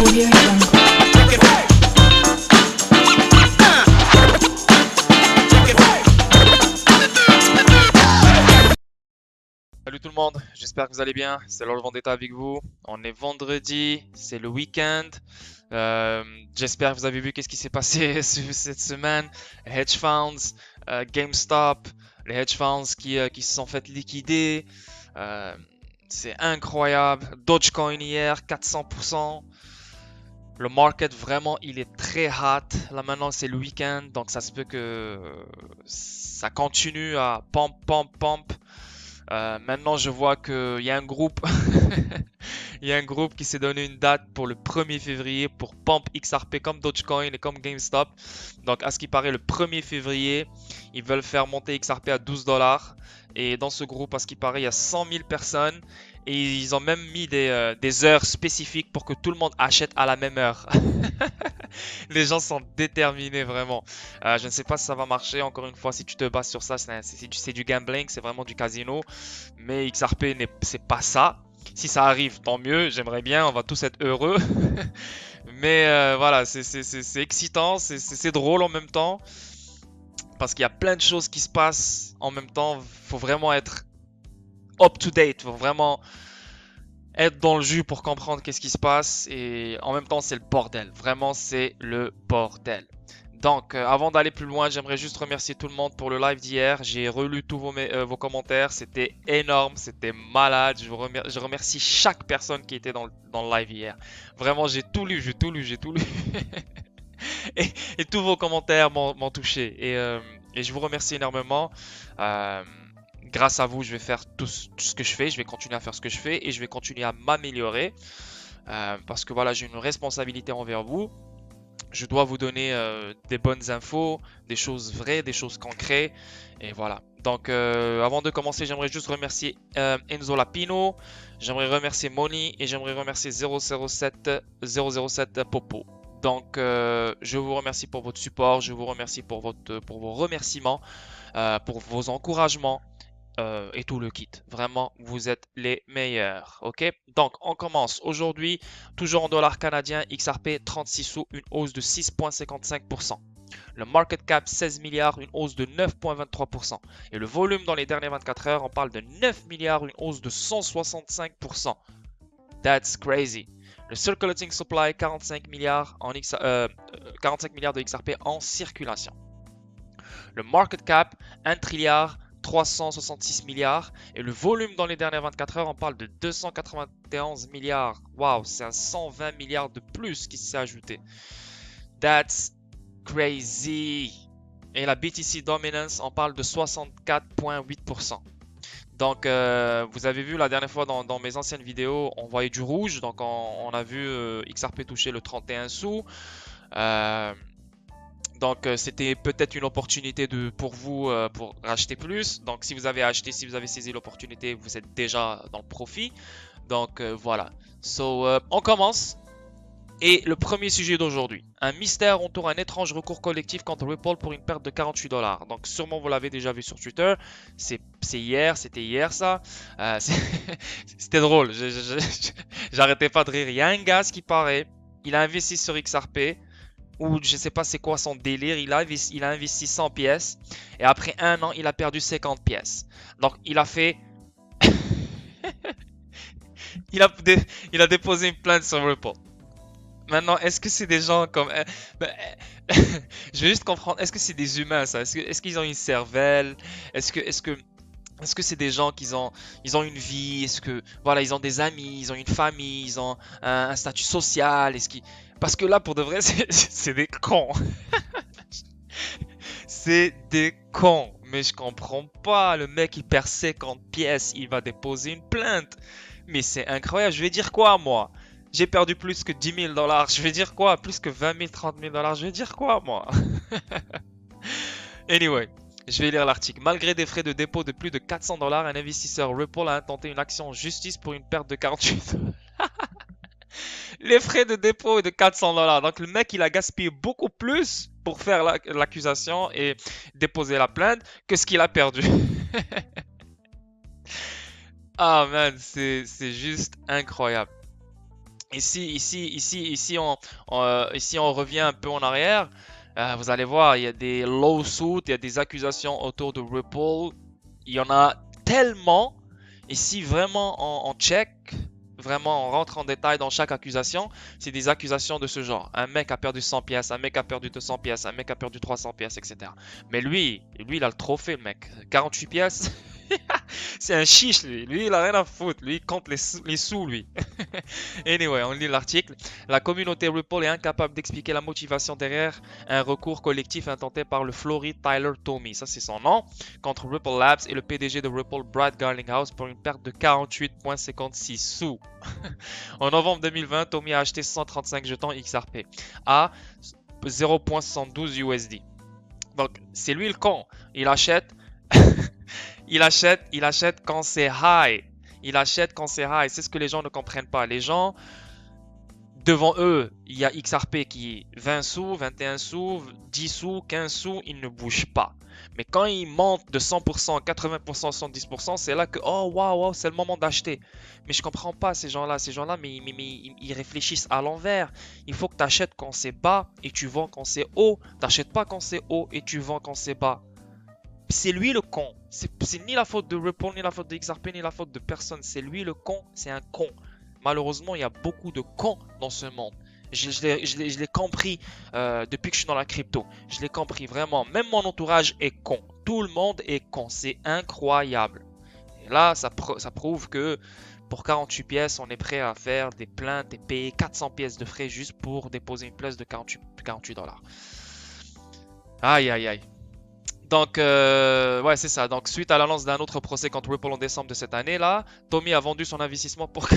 Audio Jungle. Salut tout le monde, j'espère que vous allez bien. C'est Lord Vendetta avec vous. On est vendredi, c'est le week-end. J'espère que vous avez vu qu'est-ce qui s'est passé cette semaine. Hedge funds, GameStop, les hedge funds qui se sont fait liquider. Euh, c'est incroyable. Dogecoin hier, 400%. Le market vraiment, il est très hot. Là maintenant, c'est le week-end, donc ça se peut que ça continue à pump. Maintenant, je vois qu'il y a un groupe, il y a un groupe qui s'est donné une date pour le 1er février pour pump XRP comme Dogecoin et comme GameStop. Donc, à ce qui paraît, le 1er février, ils veulent faire monter XRP à 12 dollars. Et dans ce groupe, à ce qui paraît, il y a 100 000 personnes. Et ils ont même mis des heures spécifiques pour que tout le monde achète à la même heure. Les gens sont déterminés vraiment. Je ne sais pas si ça va marcher. Encore une fois, si tu te bases sur ça, c'est du gambling, c'est vraiment du casino. Mais XRP, c'est pas ça. Si ça arrive, tant mieux. J'aimerais bien, on va tous être heureux. Mais voilà, c'est excitant, c'est drôle en même temps. Parce qu'il y a plein de choses qui se passent en même temps. Il faut vraiment être up to date. Il faut vraiment être dans le jus pour comprendre qu'est-ce qui se passe. Et en même temps, c'est le bordel. Vraiment, c'est le bordel. Donc, avant d'aller plus loin, j'aimerais juste remercier tout le monde pour le live d'hier. J'ai relu tous vos commentaires. C'était énorme, c'était malade. Je remercie chaque personne qui était dans le live hier. Vraiment, j'ai tout lu. Et tous vos commentaires m'ont touché. Et je vous remercie énormément. Grâce à vous, je vais faire tout ce que je fais. Je vais continuer à faire ce que je fais et je vais continuer à m'améliorer. Parce que voilà, j'ai une responsabilité envers vous. Je dois vous donner des bonnes infos, des choses vraies, des choses concrètes. Et voilà. Donc, avant de commencer, j'aimerais juste remercier Enzo Lapino. J'aimerais remercier Moni et j'aimerais remercier 007 Popo. Donc, je vous remercie pour votre support. Je vous remercie pour vos remerciements, pour vos encouragements. Et tout le kit. Vraiment, vous êtes les meilleurs. Ok? Donc, on commence aujourd'hui. Toujours en dollars canadiens, XRP 36 sous, une hausse de 6,55%. Le market cap 16 milliards, une hausse de 9,23%. Et le volume dans les dernières 24 heures, on parle de 9 milliards, une hausse de 165%. That's crazy. Le circulating supply 45 milliards, 45 milliards de XRP en circulation. Le market cap 1 trilliard 366 milliards et le volume dans les dernières 24 heures, on parle de 291 milliards. Waouh, c'est un 120 milliards de plus qui s'est ajouté. That's crazy. Et la BTC Dominance, on parle de 64,8%. Donc, vous avez vu la dernière fois dans mes anciennes vidéos, on voyait du rouge. Donc, on a vu XRP toucher le 31 sous. Donc, c'était peut-être une opportunité pour vous pour racheter plus. Donc, si vous avez acheté, si vous avez saisi l'opportunité, vous êtes déjà dans le profit. Donc, voilà. On commence. Et le premier sujet d'aujourd'hui. Un mystère entoure un étrange recours collectif contre Ripple pour une perte de 48 dollars. Donc, sûrement, vous l'avez déjà vu sur Twitter. C'était hier ça. C'était drôle. J'arrêtais pas de rire. Il y a un gars, ce qui paraît, il a investi sur XRP. Ou je sais pas c'est quoi son délire, il a investi 100 pièces et après un an il a perdu 50 pièces. Donc il a fait il a déposé une plainte sur Ripple. Maintenant, est-ce que c'est des gens comme je veux juste comprendre, est-ce que c'est des humains ça? Est-ce qu'ils ont une cervelle? Est-ce que c'est des gens qui ils ont une vie? Est-ce que voilà, ils ont des amis, ils ont une famille, ils ont un statut social? Parce que là, pour de vrai, c'est des cons. C'est des cons. Mais je comprends pas. Le mec, il perd 50 pièces, il va déposer une plainte. Mais c'est incroyable. Je vais dire quoi, moi? J'ai perdu plus que 10 000 dollars. Je vais dire quoi? Plus que 20 000, 30 000 dollars. Je vais dire quoi, moi? Anyway. Je vais lire l'article. Malgré des frais de dépôt de plus de 400 dollars, un investisseur Ripple a intenté une action en justice pour une perte de 48 dollars. Les frais de dépôt est de 400 dollars. Donc le mec, il a gaspillé beaucoup plus pour faire l'accusation et déposer la plainte que ce qu'il a perdu. Ah man, c'est juste incroyable. Ici, on revient un peu en arrière. Vous allez voir, il y a des lawsuits, il y a des accusations autour de Ripple. Il y en a tellement. Ici, vraiment, on check, vraiment, on rentre en détail dans chaque accusation. C'est des accusations de ce genre. Un mec a perdu 100 pièces, un mec a perdu 200 pièces, un mec a perdu 300 pièces, etc. Mais lui, il a le trophée, le mec. 48 pièces. C'est un chiche, lui. Lui, il a rien à foutre. Lui, il compte les sous, lui. Anyway, on lit l'article. La communauté Ripple est incapable d'expliquer la motivation derrière un recours collectif intenté par le Floride Tyler Tomey, ça c'est son nom, contre Ripple Labs et le PDG de Ripple, Brad Garlinghouse, pour une perte de 48,56 sous. En novembre 2020, Tomey a acheté 135 jetons XRP à 0,72 USD. Donc, c'est lui le con. Il achète, il achète quand c'est high. Il achète quand c'est high. C'est ce que les gens ne comprennent pas. Les gens, devant eux, il y a XRP qui est 20 sous, 21 sous, 10 sous, 15 sous, ils ne bougent pas. Mais quand ils montent de 100%, 80%, 110%, c'est là que, oh waouh, c'est le moment d'acheter. Mais je comprends pas ces gens-là. Ces gens-là, mais ils réfléchissent à l'envers. Il faut que tu achètes quand c'est bas et tu vends quand c'est haut. T'achètes pas quand c'est haut et tu vends quand c'est bas. C'est lui le con. C'est ni la faute de Ripple, ni la faute de XRP, ni la faute de personne. C'est lui le con, c'est un con. Malheureusement, il y a beaucoup de cons dans ce monde. Je l'ai compris depuis que je suis dans la crypto. Je l'ai compris vraiment. Même mon entourage est con. Tout le monde est con. C'est incroyable. Et là, ça prouve que pour 48 pièces, on est prêt à faire des plaintes et payer 400 pièces de frais juste pour déposer une pièce de 48 dollars. Aïe, aïe, aïe. Donc, ouais, c'est ça. Donc, suite à l'annonce d'un autre procès contre Ripple en décembre de cette année, là, Tommy a vendu son investissement pour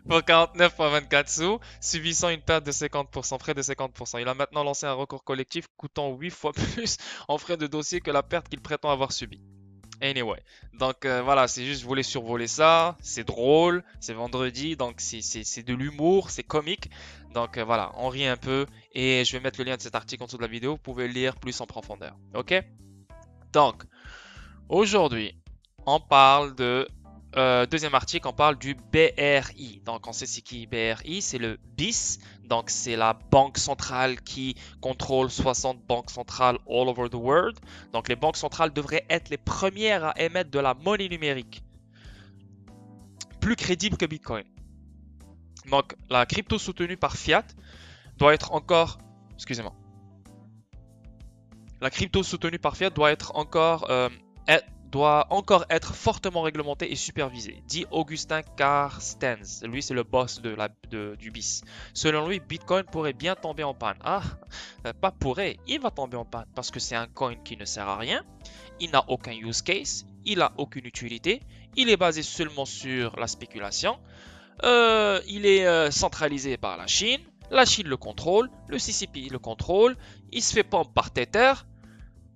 49,24 sous, subissant une perte de 50%, près de 50%. Il a maintenant lancé un recours collectif coûtant 8 fois plus en frais de dossier que la perte qu'il prétend avoir subie. Anyway, donc voilà, c'est juste, je voulais survoler ça, c'est drôle, c'est vendredi, donc c'est de l'humour, c'est comique. Donc voilà, on rit un peu et je vais mettre le lien de cet article en dessous de la vidéo, vous pouvez le lire plus en profondeur. Ok? Donc, aujourd'hui, on parle de deuxième article, on parle du BRI. Donc, on sait c'est qui BRI, c'est le BIS. Donc, c'est la banque centrale qui contrôle 60 banques centrales all over the world. Donc, les banques centrales devraient être les premières à émettre de la monnaie numérique, plus crédible que Bitcoin. Donc, la crypto soutenue par fiat doit être encore, excusez-moi, la crypto soutenue par fiat doit encore être fortement réglementé et supervisé, dit Augustin Carstens. Lui, c'est le boss du BIS. Selon lui, Bitcoin pourrait bien tomber en panne. Ah, pas pourrait, il va tomber en panne parce que c'est un coin qui ne sert à rien, il n'a aucun use case, il n'a aucune utilité, il est basé seulement sur la spéculation, il est centralisé par la Chine le contrôle, le CCP le contrôle, il se fait pompe par Tether.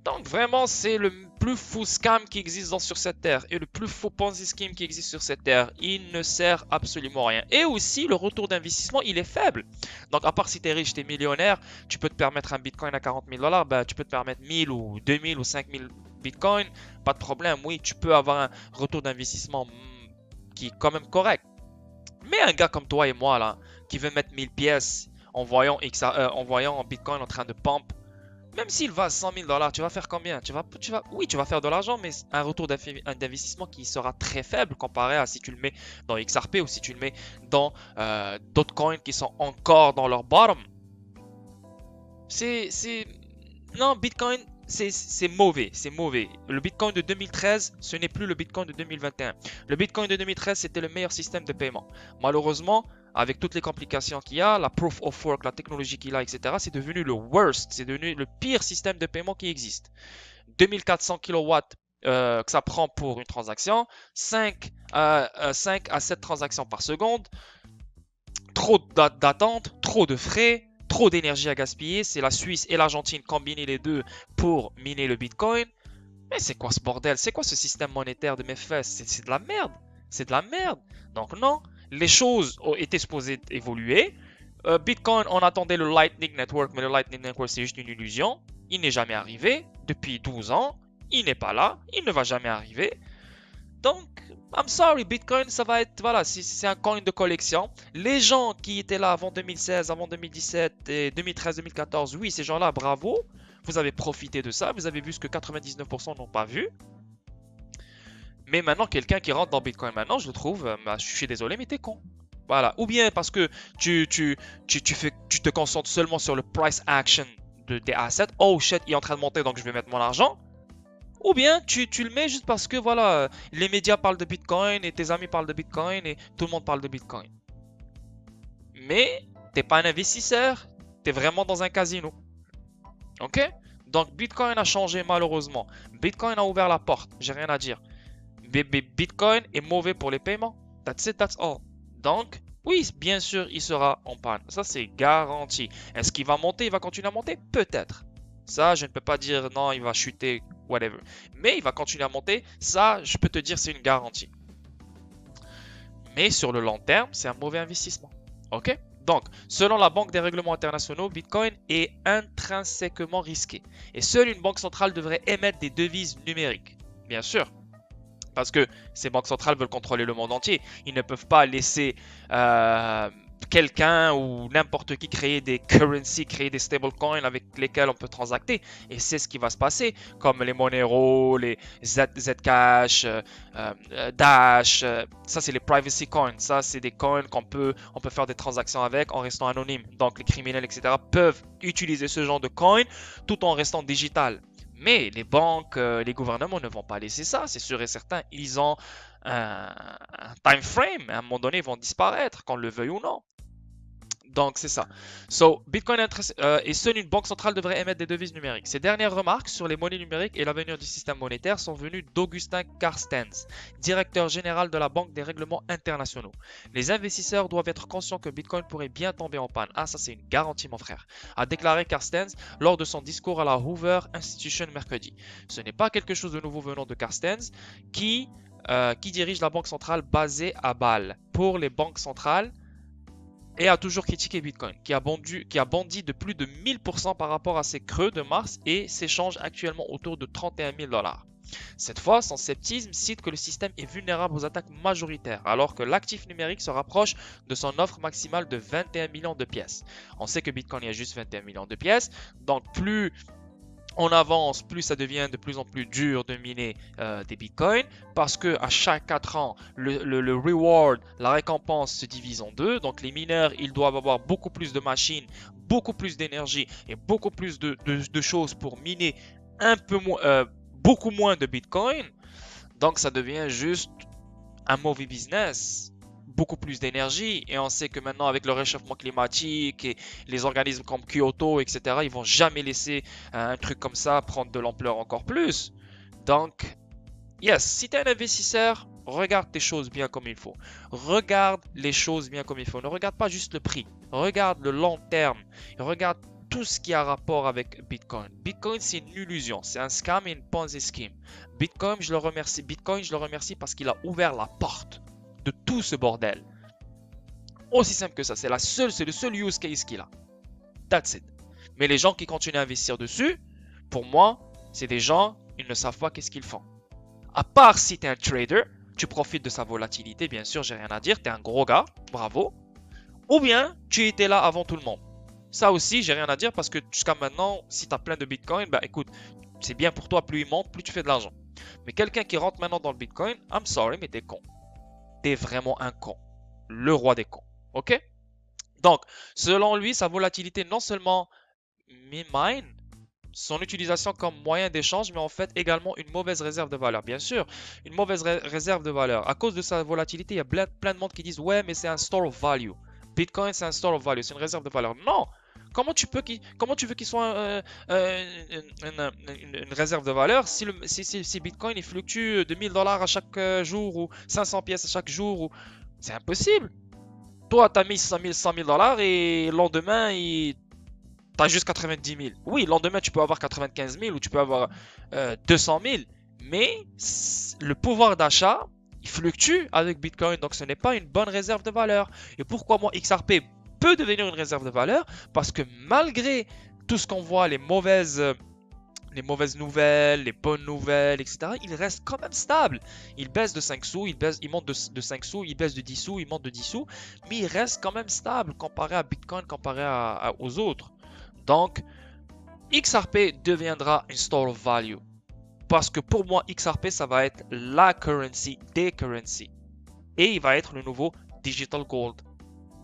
Donc vraiment, c'est le plus fou scam qui existe sur cette terre et le plus faux Ponzi scheme qui existe sur cette terre. Il ne sert absolument à rien. Et aussi, le retour d'investissement, il est faible. Donc à part si tu es riche, tu es millionnaire, tu peux te permettre un Bitcoin à 40 000 dollars, ben, tu peux te permettre 1000 ou 2000 ou 5000 Bitcoin, pas de problème. Oui, tu peux avoir un retour d'investissement qui est quand même correct. Mais un gars comme toi et moi, là, qui veut mettre 1000 pièces en voyant Bitcoin en train de pump, même s'il va à 100 000 dollars, tu vas faire combien? Oui, tu vas faire de l'argent, mais un retour d'investissement qui sera très faible comparé à si tu le mets dans XRP ou si tu le mets dans d'autres coins qui sont encore dans leur bottom. Non, Bitcoin, c'est mauvais, c'est mauvais. Le Bitcoin de 2013, ce n'est plus le Bitcoin de 2021. Le Bitcoin de 2013, c'était le meilleur système de paiement. Malheureusement, avec toutes les complications qu'il y a, la proof of work, la technologie qu'il a, etc., c'est devenu le worst, c'est devenu le pire système de paiement qui existe. 2400 kilowatts que ça prend pour une transaction, 5 à 7 transactions par seconde, trop d'attente, trop de frais, trop d'énergie à gaspiller. C'est la Suisse et l'Argentine combiner les deux pour miner le Bitcoin. Mais c'est quoi ce bordel? C'est quoi ce système monétaire de mes fesses? C'est de la merde. C'est de la merde. Donc non, les choses ont été supposées évoluer. Bitcoin, on attendait le Lightning Network, mais le Lightning Network, c'est juste une illusion. Il n'est jamais arrivé depuis 12 ans. Il n'est pas là. Il ne va jamais arriver. Donc, I'm sorry, Bitcoin, ça va être, voilà, c'est un coin de collection. Les gens qui étaient là avant 2016, avant 2017 et 2013, 2014, oui, ces gens-là, bravo. Vous avez profité de ça, vous avez vu ce que 99% n'ont pas vu. Mais maintenant, quelqu'un qui rentre dans Bitcoin maintenant, je le trouve, bah, je suis désolé, mais t'es con. Voilà. Ou bien parce que tu te concentres seulement sur le price action des assets. Oh shit, il est en train de monter, donc je vais mettre mon argent. Ou bien tu le mets juste parce que voilà, les médias parlent de Bitcoin et tes amis parlent de Bitcoin et tout le monde parle de Bitcoin. Mais t'es pas un investisseur, t'es vraiment dans un casino. Ok? Donc Bitcoin a changé malheureusement. Bitcoin a ouvert la porte, j'ai rien à dire. Bitcoin est mauvais pour les paiements. That's it, that's all. Donc, oui, bien sûr, il sera en panne. Ça, c'est garanti. Est-ce qu'il va monter? Il va continuer à monter? Peut-être. Ça, je ne peux pas dire non, il va chuter, whatever. Mais il va continuer à monter. Ça, je peux te dire, c'est une garantie. Mais sur le long terme, c'est un mauvais investissement. OK? Donc, selon la Banque des règlements internationaux, Bitcoin est intrinsèquement risqué. Et seule une banque centrale devrait émettre des devises numériques. Bien sûr. Parce que ces banques centrales veulent contrôler le monde entier. Ils ne peuvent pas laisser quelqu'un ou n'importe qui créer des currencies, créer des stablecoins avec lesquels on peut transacter. Et c'est ce qui va se passer, comme les Monero, les Zcash, Dash. Ça, c'est les privacy coins. Ça, c'est des coins on peut faire des transactions avec en restant anonyme. Donc, les criminels, etc. peuvent utiliser ce genre de coins tout en restant digital. Mais les banques, les gouvernements ne vont pas laisser ça, c'est sûr et certain. Ils ont un time frame. À un moment donné, ils vont disparaître, qu'on le veuille ou non. Donc, c'est ça. So, Bitcoin et seule une banque centrale devrait émettre des devises numériques. Ces dernières remarques sur les monnaies numériques et l'avenir du système monétaire sont venues d'Augustin Carstens, directeur général de la Banque des règlements internationaux. Les investisseurs doivent être conscients que Bitcoin pourrait bien tomber en panne. Ah, ça, c'est une garantie, mon frère, a déclaré Carstens lors de son discours à la Hoover Institution mercredi. Ce n'est pas quelque chose de nouveau venant de Carstens, qui dirige la banque centrale basée à Bâle. Pour les banques centrales, et a toujours critiqué Bitcoin, qui a bondi de plus de 1000% par rapport à ses creux de mars et s'échange actuellement autour de 31 000 $. Cette fois, son scepticisme cite que le système est vulnérable aux attaques majoritaires, alors que l'actif numérique se rapproche de son offre maximale de 21 millions de pièces. On sait que Bitcoin y a juste 21 millions de pièces, donc plus on avance, plus ça devient de plus en plus dur de miner des bitcoins parce que à chaque 4 ans, le reward, la récompense se divise en deux. Donc les mineurs, ils doivent avoir beaucoup plus de machines, beaucoup plus d'énergie et beaucoup plus de choses pour miner beaucoup moins de bitcoin. Donc ça devient juste un mauvais business. Beaucoup plus d'énergie et on sait que maintenant avec le réchauffement climatique et les organismes comme Kyoto, etc., ils vont jamais laisser un truc comme ça prendre de l'ampleur encore plus. Donc, yes, si tu es un investisseur, regarde tes choses bien comme il faut. Regarde les choses bien comme il faut. Ne regarde pas juste le prix. Regarde le long terme. Regarde tout ce qui a rapport avec Bitcoin. Bitcoin, c'est une illusion. C'est un scam et une Ponzi scheme. Bitcoin, je le remercie parce qu'il a ouvert la porte de tout ce bordel. Aussi simple que ça. C'est le seul use case qu'il a. That's it. Mais les gens qui continuent à investir dessus, pour moi, c'est des gens, ils ne savent pas qu'est-ce qu'ils font. À part si tu es un trader, tu profites de sa volatilité, bien sûr, j'ai rien à dire, tu es un gros gars, bravo. Ou bien, tu étais là avant tout le monde. Ça aussi, j'ai rien à dire parce que jusqu'à maintenant, si tu as plein de Bitcoin, bah écoute, c'est bien pour toi, plus il monte, plus tu fais de l'argent. Mais quelqu'un qui rentre maintenant dans le Bitcoin, I'm sorry, mais t'es con. T'es vraiment un con. Le roi des cons. Ok? Donc, selon lui, sa volatilité non seulement mine son utilisation comme moyen d'échange, mais en fait également une mauvaise réserve de valeur. Bien sûr, une mauvaise réserve de valeur. À cause de sa volatilité, il y a plein de monde qui disent ouais, mais c'est un store of value. Bitcoin, c'est un store of value, c'est une réserve de valeur. Non! Comment tu veux qu'il soit une réserve de valeur si Bitcoin il fluctue de 1000 $ à chaque jour ou 500 pièces à chaque jour? C'est impossible. Toi, tu as mis 100 000 $ et le lendemain, tu as juste 90 000. Oui, le lendemain, tu peux avoir 95 000 ou tu peux avoir 200 000. Mais le pouvoir d'achat, il fluctue avec Bitcoin. Donc, ce n'est pas une bonne réserve de valeur. Et pourquoi moi, XRP peut devenir une réserve de valeur? Parce que malgré tout ce qu'on voit, les mauvaises les mauvaises nouvelles, les bonnes nouvelles, etc., il reste quand même stable. Il baisse de 5 sous, il monte de 5 sous, il baisse de 10 sous, il monte de 10 sous, mais il reste quand même stable comparé à Bitcoin, comparé aux autres. Donc, XRP deviendra une store of value. Parce que pour moi, XRP, ça va être la currency des currencies. Et il va être le nouveau digital gold.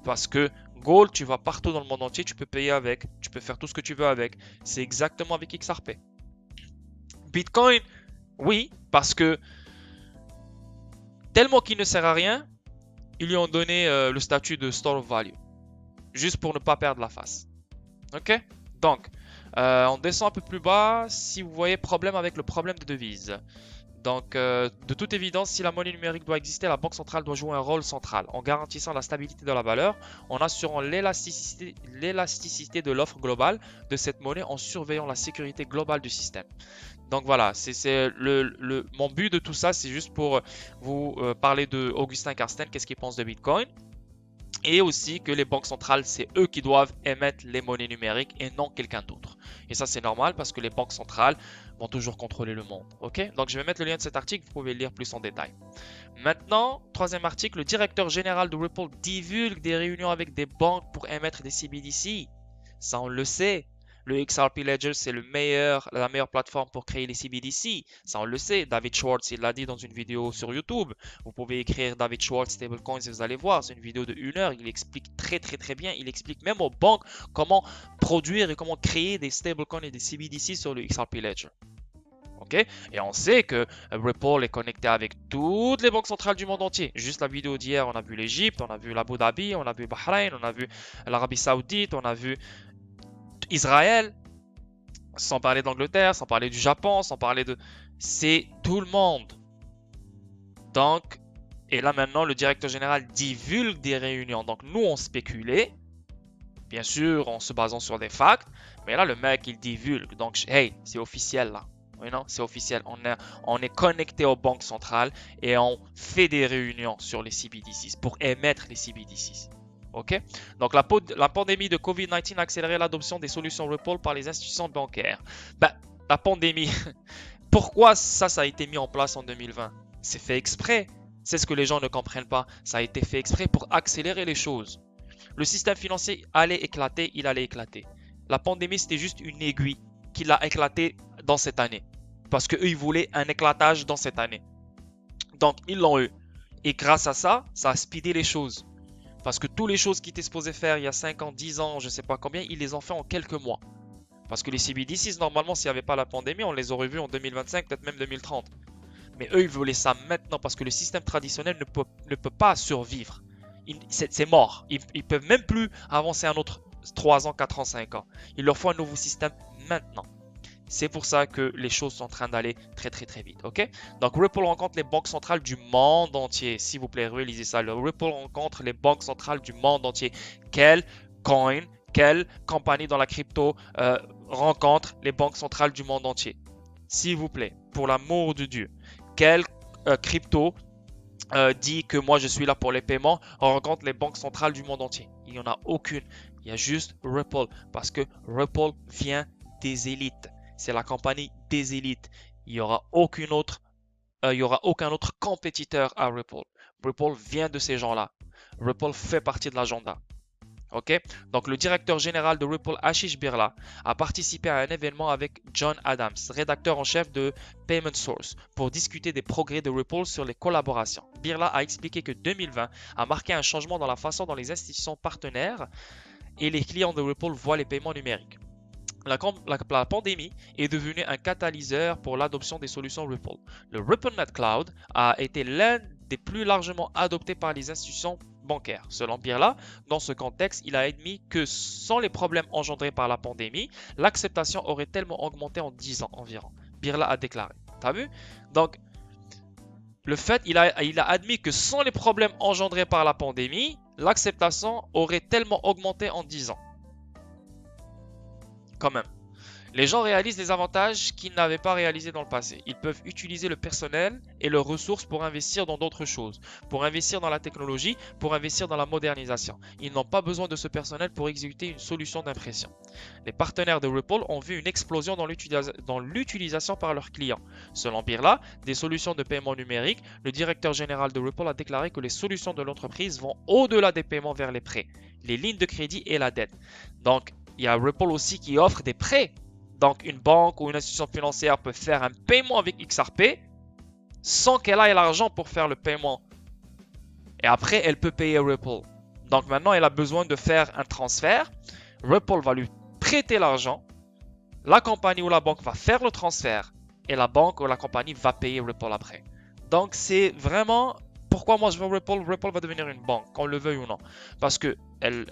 Parce que gold, tu vas partout dans le monde entier, tu peux payer avec, tu peux faire tout ce que tu veux avec. C'est exactement avec XRP. Bitcoin, oui, parce que tellement qu'il ne sert à rien, ils lui ont donné le statut de store of value. Juste pour ne pas perdre la face. Ok? Donc, on descend un peu plus bas si vous voyez problème avec le problème de devise. Donc, de toute évidence, si la monnaie numérique doit exister, la banque centrale doit jouer un rôle central en garantissant la stabilité de la valeur, en assurant l'élasticité de l'offre globale de cette monnaie, en surveillant la sécurité globale du système. Donc voilà, mon but de tout ça, c'est juste pour vous parler de Augustin Carsten, qu'est-ce qu'il pense de Bitcoin. Et aussi que les banques centrales, c'est eux qui doivent émettre les monnaies numériques et non quelqu'un d'autre. Et ça, c'est normal parce que les banques centrales vont toujours contrôler le monde. Ok? Donc, je vais mettre le lien de cet article, vous pouvez le lire plus en détail. Maintenant, troisième article, le directeur général de Ripple divulgue des réunions avec des banques pour émettre des CBDC. Ça, on le sait. Le XRP Ledger, c'est la meilleure plateforme pour créer les CBDC. Ça, on le sait. David Schwartz, il l'a dit dans une vidéo sur YouTube. Vous pouvez écrire David Schwartz Stablecoins et vous allez voir. C'est une vidéo de 1 heure. Il explique très bien. Il explique même aux banques comment produire et comment créer des stablecoins et des CBDC sur le XRP Ledger. Ok? Et on sait que Ripple est connecté avec toutes les banques centrales du monde entier. Juste la vidéo d'hier, on a vu l'Égypte, on a vu l'Abu Dhabi, on a vu Bahreïn, on a vu l'Arabie Saoudite, on a vu Israël, sans parler d'Angleterre, sans parler du Japon, sans parler de... C'est tout le monde. Donc, et là maintenant, le directeur général divulgue des réunions. Donc, nous, on spéculait, bien sûr, en se basant sur des facts, mais là, le mec, il divulgue. Donc, hey, c'est officiel là. Oui, non, c'est officiel. On est connecté aux banques centrales et on fait des réunions sur les CBDCs pour émettre les CBDCs. Ok? Donc, la pandémie de Covid-19 a accéléré l'adoption des solutions Ripple par les institutions bancaires. La pandémie, pourquoi ça a été mis en place en 2020? C'est fait exprès. C'est ce que les gens ne comprennent pas. Ça a été fait exprès pour accélérer les choses. Le système financier allait éclater, il allait éclater. La pandémie, c'était juste une aiguille qui l'a éclaté dans cette année. Parce qu'eux, ils voulaient un éclatage dans cette année. Donc, ils l'ont eu. Et grâce à ça, ça a speedé les choses. Parce que toutes les choses qu'ils étaient supposés faire il y a 5 ans, 10 ans, je ne sais pas combien, ils les ont fait en quelques mois. Parce que les CBDCs, normalement, s'il n'y avait pas la pandémie, on les aurait vus en 2025, peut-être même 2030. Mais eux, ils voulaient ça maintenant parce que le système traditionnel ne peut pas survivre. C'est mort. Ils ne peuvent même plus avancer un autre 3 ans, 4 ans, 5 ans. Il leur faut un nouveau système maintenant. C'est pour ça que les choses sont en train d'aller très vite. Ok? Donc Ripple rencontre les banques centrales du monde entier. S'il vous plaît, relisez ça. Le Ripple rencontre les banques centrales du monde entier. Quelle coin, quelle compagnie dans la crypto rencontre les banques centrales du monde entier? S'il vous plaît, pour l'amour de Dieu. Quelle crypto dit que moi je suis là pour les paiements, on rencontre les banques centrales du monde entier? Il n'y en a aucune. Il y a juste Ripple. Parce que Ripple vient des élites. C'est la compagnie des élites. Il n'y aura aucun autre compétiteur à Ripple. Ripple vient de ces gens-là. Ripple fait partie de l'agenda. Ok? Donc le directeur général de Ripple, Ashish Birla, a participé à un événement avec John Adams, rédacteur en chef de Payment Source, pour discuter des progrès de Ripple sur les collaborations. Birla a expliqué que 2020 a marqué un changement dans la façon dont les institutions partenaires et les clients de Ripple voient les paiements numériques. La pandémie est devenue un catalyseur pour l'adoption des solutions Ripple. Le RippleNet Cloud a été l'un des plus largement adoptés par les institutions bancaires. Selon Birla, dans ce contexte, il a admis que sans les problèmes engendrés par la pandémie, l'acceptation aurait tellement augmenté en 10 ans environ. Birla a déclaré. T'as vu? Donc, le fait, il a admis que sans les problèmes engendrés par la pandémie, l'acceptation aurait tellement augmenté en 10 ans. Quand même. Les gens réalisent des avantages qu'ils n'avaient pas réalisés dans le passé. Ils peuvent utiliser le personnel et leurs ressources pour investir dans d'autres choses, pour investir dans la technologie, pour investir dans la modernisation. Ils n'ont pas besoin de ce personnel pour exécuter une solution d'impression. Les partenaires de Ripple ont vu une explosion dans l'utilisation par leurs clients. Selon Birla, des solutions de paiement numérique, le directeur général de Ripple a déclaré que les solutions de l'entreprise vont au-delà des paiements vers les prêts, les lignes de crédit et la dette. Donc, il y a Ripple aussi qui offre des prêts. Donc, une banque ou une institution financière peut faire un paiement avec XRP sans qu'elle ait l'argent pour faire le paiement. Et après, elle peut payer Ripple. Donc, maintenant, elle a besoin de faire un transfert. Ripple va lui prêter l'argent. La compagnie ou la banque va faire le transfert. Et la banque ou la compagnie va payer Ripple après. Donc, c'est vraiment... Pourquoi moi je veux Ripple? Ripple va devenir une banque, qu'on le veuille ou non. Parce que elle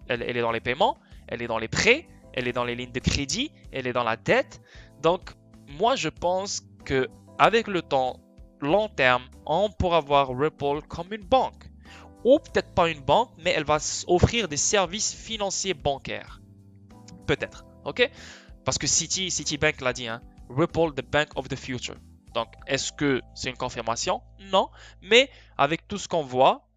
est dans les paiements, elle est dans les prêts, elle est dans les lignes de crédit, elle est dans la dette. Donc, moi, je pense que avec le temps, long terme, on pourra voir Ripple comme une banque. Ou peut-être pas une banque, mais elle va offrir des services financiers bancaires. Peut-être, ok? Parce que Citibank l'a dit, hein, Ripple, the bank of the future. Donc, est-ce que c'est une confirmation? Non, mais avec tout ce qu'on voit,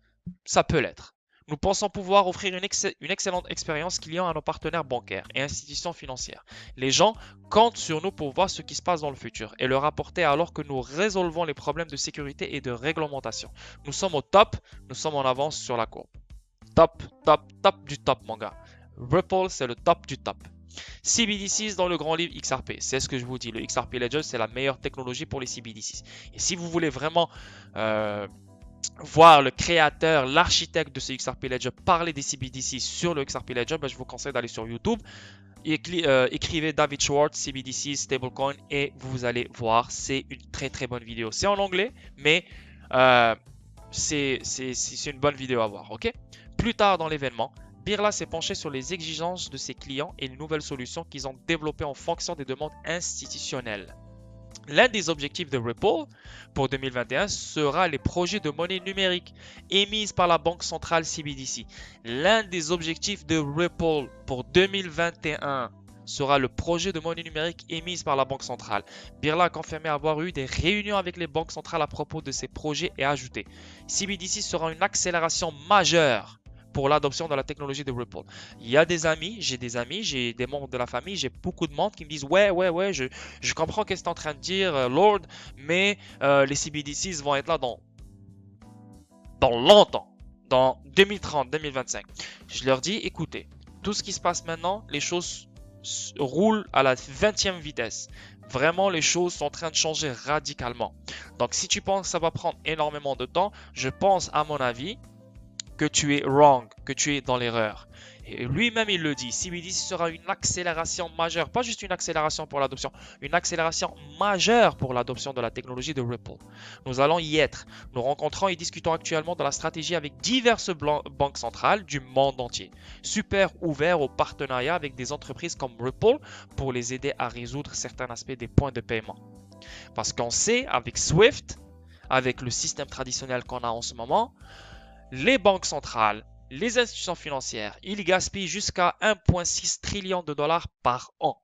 ça peut l'être. Nous pensons pouvoir offrir une excellente expérience client à nos partenaires bancaires et institutions financières. Les gens comptent sur nous pour voir ce qui se passe dans le futur et le rapporter alors que nous résolvons les problèmes de sécurité et de réglementation. Nous sommes au top, nous sommes en avance sur la courbe. Top, top, top du top, mon gars. Ripple, c'est le top du top. CBDCs dans le grand livre XRP, c'est ce que je vous dis. Le XRP Ledger, c'est la meilleure technologie pour les CBDCs. Et si vous voulez vraiment voir le créateur, l'architecte de ce XRP Ledger parler des CBDC sur le XRP Ledger, je vous conseille d'aller sur YouTube. Écrivez David Schwartz, CBDC, Stablecoin et vous allez voir, c'est une très très bonne vidéo. C'est en anglais, mais c'est une bonne vidéo à voir, ok? Plus tard dans l'événement, Birla s'est penché sur les exigences de ses clients et les nouvelles solutions qu'ils ont développées en fonction des demandes institutionnelles. L'un des objectifs de Ripple pour 2021 sera les projets de monnaie numérique émises par la Banque centrale CBDC. L'un des objectifs de Ripple pour 2021 sera le projet de monnaie numérique émise par la Banque centrale. Birla a confirmé avoir eu des réunions avec les banques centrales à propos de ces projets et a ajouté CBDC sera une accélération majeure pour l'adoption de la technologie de Ripple. Il y a des amis, j'ai des membres de la famille, j'ai beaucoup de monde qui me disent ouais, je comprends ce que tu es en train de dire, Lord, mais les CBDCs vont être là dans longtemps, dans 2030, 2025. Je leur dis, écoutez, tout ce qui se passe maintenant, les choses roulent à la 20e vitesse. Vraiment, les choses sont en train de changer radicalement. Donc, si tu penses que ça va prendre énormément de temps, je pense, à mon avis, que tu es wrong, que tu es dans l'erreur. Et lui-même, il le dit, CBDC sera une accélération majeure, pas juste une accélération pour l'adoption, une accélération majeure pour l'adoption de la technologie de Ripple. Nous allons y être. Nous rencontrons et discutons actuellement de la stratégie avec diverses banques centrales du monde entier. Super ouvert au partenariat avec des entreprises comme Ripple pour les aider à résoudre certains aspects des points de paiement. Parce qu'on sait, avec SWIFT, avec le système traditionnel qu'on a en ce moment, les banques centrales, les institutions financières, ils gaspillent jusqu'à 1,6 trillion de dollars par an.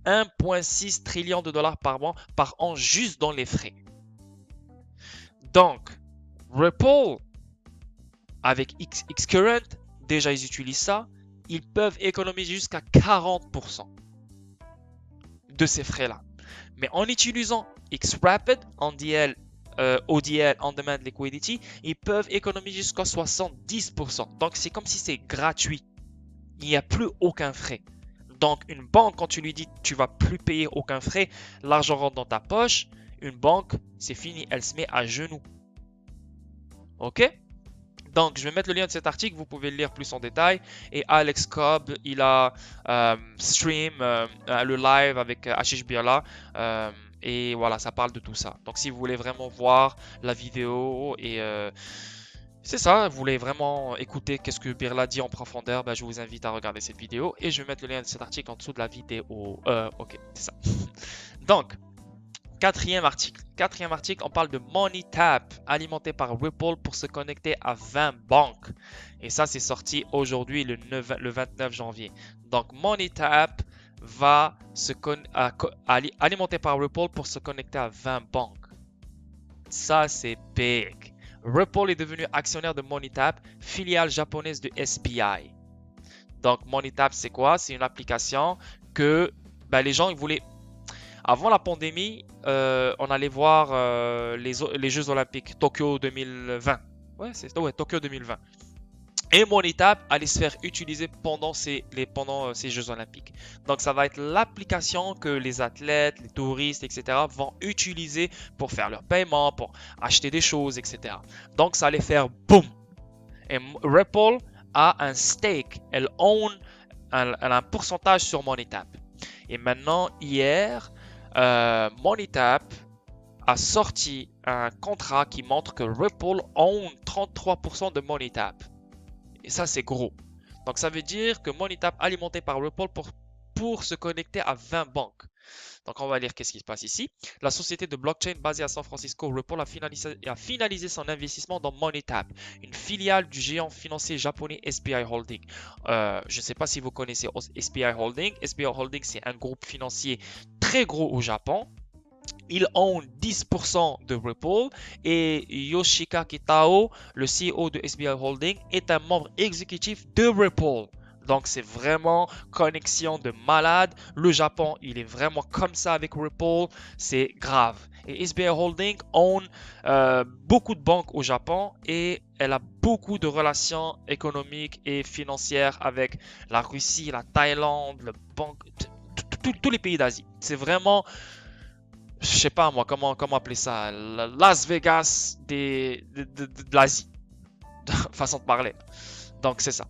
1,6 trillion de dollars par an juste dans les frais. Donc, Ripple, avec Xcurrent, déjà ils utilisent ça, ils peuvent économiser jusqu'à 40% de ces frais-là. Mais en utilisant Xrapid, ODL, On Demand Liquidity, ils peuvent économiser jusqu'à 70%. Donc, c'est comme si c'est gratuit. Il n'y a plus aucun frais. Donc, une banque, quand tu lui dis tu vas plus payer aucun frais, l'argent rentre dans ta poche, une banque, c'est fini, elle se met à genoux. Ok? Donc, je vais mettre le lien de cet article, vous pouvez le lire plus en détail. Et Alex Cobb, il a stream le live avec Ashish Birla. Et voilà, ça parle de tout ça. Donc, si vous voulez vraiment voir la vidéo et c'est ça, vous voulez vraiment écouter qu'est-ce que Birla dit en profondeur, je vous invite à regarder cette vidéo. Et je vais mettre le lien de cet article en dessous de la vidéo. Ok, c'est ça. Donc, quatrième article, on parle de MoneyTap, alimenté par Ripple pour se connecter à 20 banques. Et ça, c'est sorti aujourd'hui, le 29 janvier. Donc, MoneyTap, va alimenté par Ripple pour se connecter à 20 banques. Ça, c'est big. Ripple est devenu actionnaire de MoneyTap, filiale japonaise de SBI. Donc, MoneyTap, c'est quoi? C'est une application que les gens ils voulaient. Avant la pandémie, on allait voir les Jeux Olympiques Tokyo 2020. Ouais, Tokyo 2020. Et MoneyTap allait se faire utiliser pendant ces Jeux Olympiques. Donc, ça va être l'application que les athlètes, les touristes, etc. vont utiliser pour faire leurs paiements, pour acheter des choses, etc. Donc, ça allait faire boom. Et Ripple a un stake. Elle a un pourcentage sur MoneyTap. Et maintenant, hier, MoneyTap a sorti un contrat qui montre que Ripple own 33% de MoneyTap. Et ça, c'est gros. Donc, ça veut dire que MoneyTap alimenté par Ripple pour se connecter à 20 banques. Donc, on va lire qu'est-ce qui se passe ici. La société de blockchain basée à San Francisco, Ripple, a finalisé son investissement dans MoneyTap, une filiale du géant financier japonais SBI Holding. Je ne sais pas si vous connaissez SBI Holding. SBI Holding, c'est un groupe financier très gros au Japon. Il own 10% de Ripple et Yoshika Kitao, le CEO de SBI Holding, est un membre exécutif de Ripple. Donc, c'est vraiment connexion de malade. Le Japon, il est vraiment comme ça avec Ripple. C'est grave. Et SBI Holding own beaucoup de banques au Japon et elle a beaucoup de relations économiques et financières avec la Russie, la Thaïlande, le banque, tous les pays d'Asie. C'est vraiment, je sais pas moi, comment appeler ça, Las Vegas de l'Asie, façon de parler. Donc, c'est ça.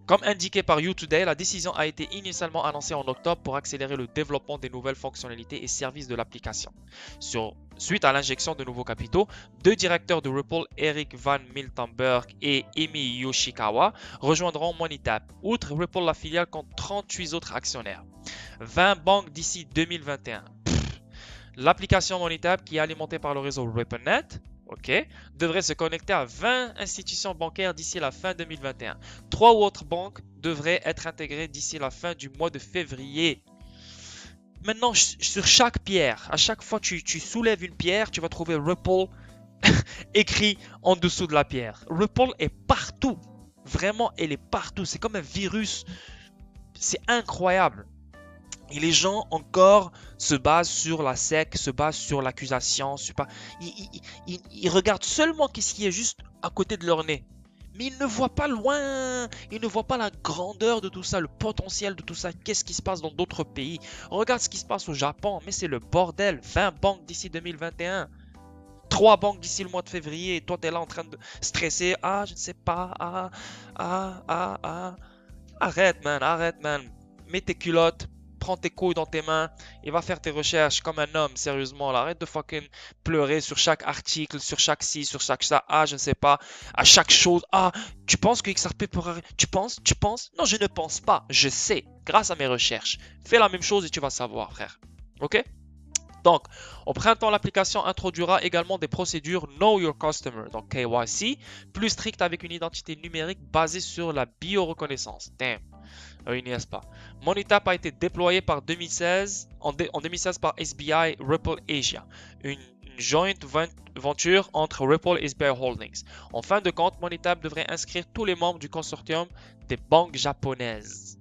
Comme indiqué par YouToday, la décision a été initialement annoncée en octobre pour accélérer le développement des nouvelles fonctionnalités et services de l'application. Suite à l'injection de nouveaux capitaux, deux directeurs de Ripple, Eric Van Miltenberg et Emi Yoshikawa, rejoindront MoneyTap. Outre Ripple, la filiale compte 38 autres actionnaires. 20 banques d'ici 2021. L'application MoneyTap, qui est alimentée par le réseau RippleNet, devrait se connecter à 20 institutions bancaires d'ici la fin 2021. 3 autres banques devraient être intégrées d'ici la fin du mois de février. Maintenant, sur chaque pierre, à chaque fois que tu soulèves une pierre, tu vas trouver Ripple écrit en dessous de la pierre. Ripple est partout. Vraiment, elle est partout. C'est comme un virus. C'est incroyable. Et les gens encore se basent sur la SEC, se basent sur l'accusation. Ils regardent seulement ce qui est juste à côté de leur nez. Mais ils ne voient pas loin, ils ne voient pas la grandeur de tout ça, le potentiel de tout ça. Qu'est-ce qui se passe dans d'autres pays? Regarde ce qui se passe au Japon, mais c'est le bordel. 20 banques d'ici 2021. 3 banques d'ici le mois de février. Et toi, tu es là en train de stresser. Ah, je ne sais pas. Arrête, man. Mets tes culottes. Prends tes couilles dans tes mains et va faire tes recherches comme un homme, sérieusement. Là. Arrête de fucking pleurer sur chaque article, sur chaque ci, sur chaque ça. Ah, je ne sais pas. À chaque chose. Ah, tu penses que XRP pourrait... Tu penses? Non, je ne pense pas. Je sais, grâce à mes recherches. Fais la même chose et tu vas savoir, frère. Ok? Donc, au printemps, l'application introduira également des procédures Know Your Customer, donc KYC, plus strictes avec une identité numérique basée sur la bioreconnaissance. Damn. Oui, n'est-ce pas? MoneyTap a été déployé en 2016 par SBI Ripple Asia, une joint venture entre Ripple et SBI Holdings. En fin de compte, MoneyTap devrait inscrire tous les membres du consortium des banques japonaises.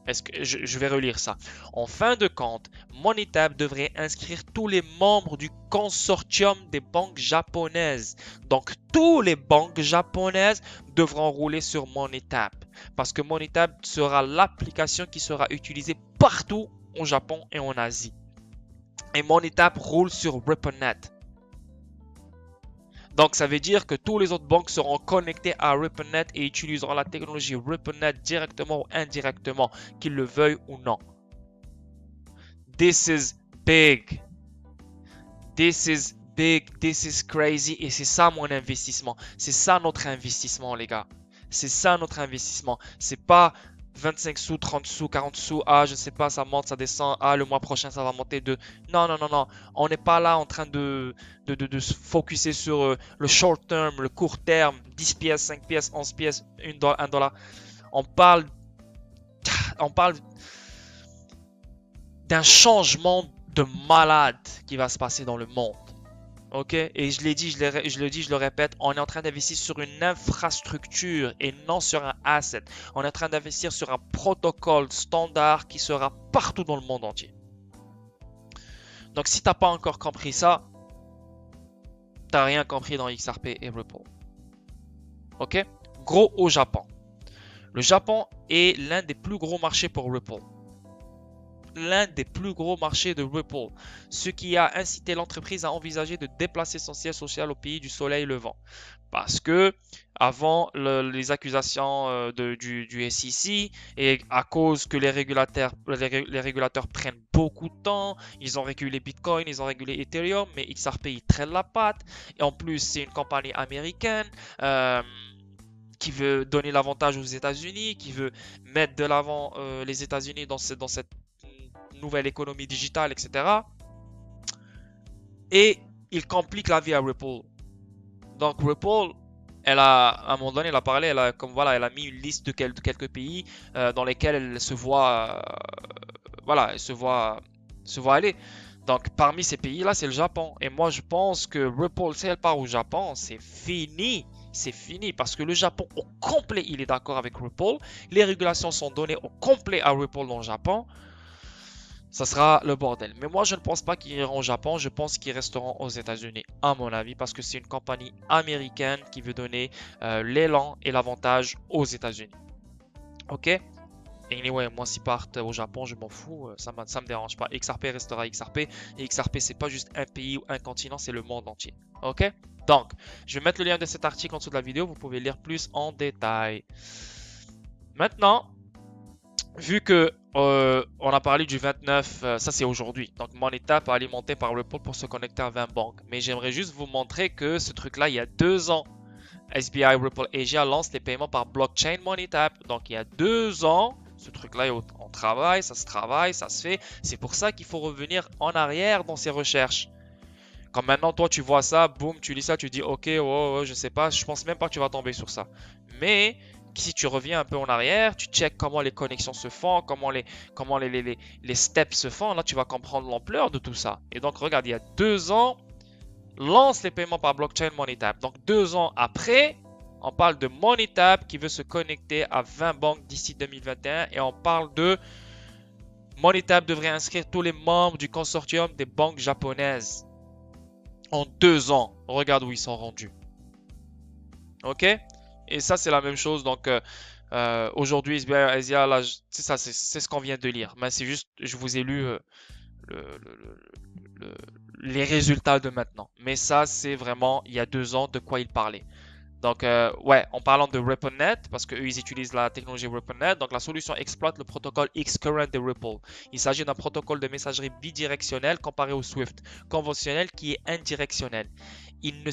Je vais relire ça. En fin de compte, MoneyTap devrait inscrire tous les membres du consortium des banques japonaises. Donc, toutes les banques japonaises devront rouler sur MoneyTap. Parce que MoneyTap sera l'application qui sera utilisée partout au Japon et en Asie. Et MoneyTap roule sur RippleNet. Donc, ça veut dire que tous les autres banques seront connectées à RippleNet et utiliseront la technologie RippleNet directement ou indirectement, qu'ils le veuillent ou non. This is big. This is big. This is crazy. Et c'est ça mon investissement. C'est ça notre investissement, les gars. C'est ça notre investissement. C'est pas 25 sous, 30 sous, 40 sous. Ah, je ne sais pas, ça monte, ça descend. Ah, le mois prochain, ça va monter de... Non. On n'est pas là en train de se focuser sur le short term, le court terme. 10 pièces, 5 pièces, 11 pièces, $1. On parle... d'un changement de malade qui va se passer dans le monde. Ok? Et je l'ai dit, je le répète, on est en train d'investir sur une infrastructure et non sur un asset. On est en train d'investir sur un protocole standard qui sera partout dans le monde entier. Donc si tu n'as pas encore compris ça, tu n'as rien compris dans XRP et Ripple. Ok? Gros au Japon. Le Japon est l'un des plus gros marchés pour Ripple. L'un des plus gros marchés de Ripple, ce qui a incité l'entreprise à envisager de déplacer son siège social au pays du soleil levant. Parce que avant les accusations du SEC et à cause que les régulateurs prennent beaucoup de temps, ils ont régulé Bitcoin, ils ont régulé Ethereum, mais XRP ils traînent la patte. Et en plus c'est une compagnie américaine. Qui veut donner l'avantage aux États-Unis, qui veut mettre de l'avant les États-Unis dans cette nouvelle économie digitale, etc. Et il complique la vie à Ripple. Donc Ripple, elle a, à un moment donné, elle a parlé, elle a mis une liste de quelques pays dans lesquels elle se voit, elle se voit aller. Donc parmi ces pays-là, c'est le Japon. Et moi, je pense que Ripple, si elle part au Japon, c'est fini. C'est fini parce que le Japon au complet, il est d'accord avec Ripple. Les régulations sont données au complet à Ripple dans le Japon. Ça sera le bordel. Mais moi, je ne pense pas qu'ils iront au Japon. Je pense qu'ils resteront aux États-Unis, à mon avis, parce que c'est une compagnie américaine qui veut donner l'élan et l'avantage aux États-Unis. Ok? Anyway, moi, s'ils partent au Japon, je m'en fous. Ça me dérange pas. XRP restera XRP. Et XRP, c'est pas juste un pays ou un continent, c'est le monde entier. Ok? Donc, je vais mettre le lien de cet article en dessous de la vidéo. Vous pouvez lire plus en détail. Maintenant, vu que on a parlé du 29, ça c'est aujourd'hui. Donc mon étape alimentée par Ripple pour se connecter à 20 banques. Mais j'aimerais juste vous montrer que ce truc-là, il y a 2 ans, SBI Ripple Asia lance les paiements par blockchain MoneyTap. Donc il y a 2 ans, ce truc-là, on travaille, ça se fait. C'est pour ça qu'il faut revenir en arrière dans ces recherches. Quand maintenant, toi, tu vois ça, boum, tu lis ça, tu dis, ok, ouais, je sais pas, je pense même pas que tu vas tomber sur ça. Mais si tu reviens un peu en arrière, tu checkes comment les connexions se font, comment les steps se font, là, tu vas comprendre l'ampleur de tout ça. Et donc, regarde, il y a 2 ans, lance les paiements par blockchain MoneyTap. Donc, 2 ans après, on parle de MoneyTap qui veut se connecter à 20 banques d'ici 2021 et on parle de MoneyTap devrait inscrire tous les membres du consortium des banques japonaises. En 2 ans, regarde où ils sont rendus. Ok? Et ça, c'est la même chose. Donc, aujourd'hui, SBI Asia, là, c'est ce qu'on vient de lire. Mais c'est juste, je vous ai lu les résultats de maintenant. Mais ça, c'est vraiment, il y a 2 ans, de quoi il parlait. Donc, ouais, en parlant de RippleNet, parce qu'eux, ils utilisent la technologie RippleNet, donc la solution exploite le protocole Xcurrent de Ripple. Il s'agit d'un protocole de messagerie bidirectionnel comparé au Swift conventionnel qui est indirectionnel. Il ne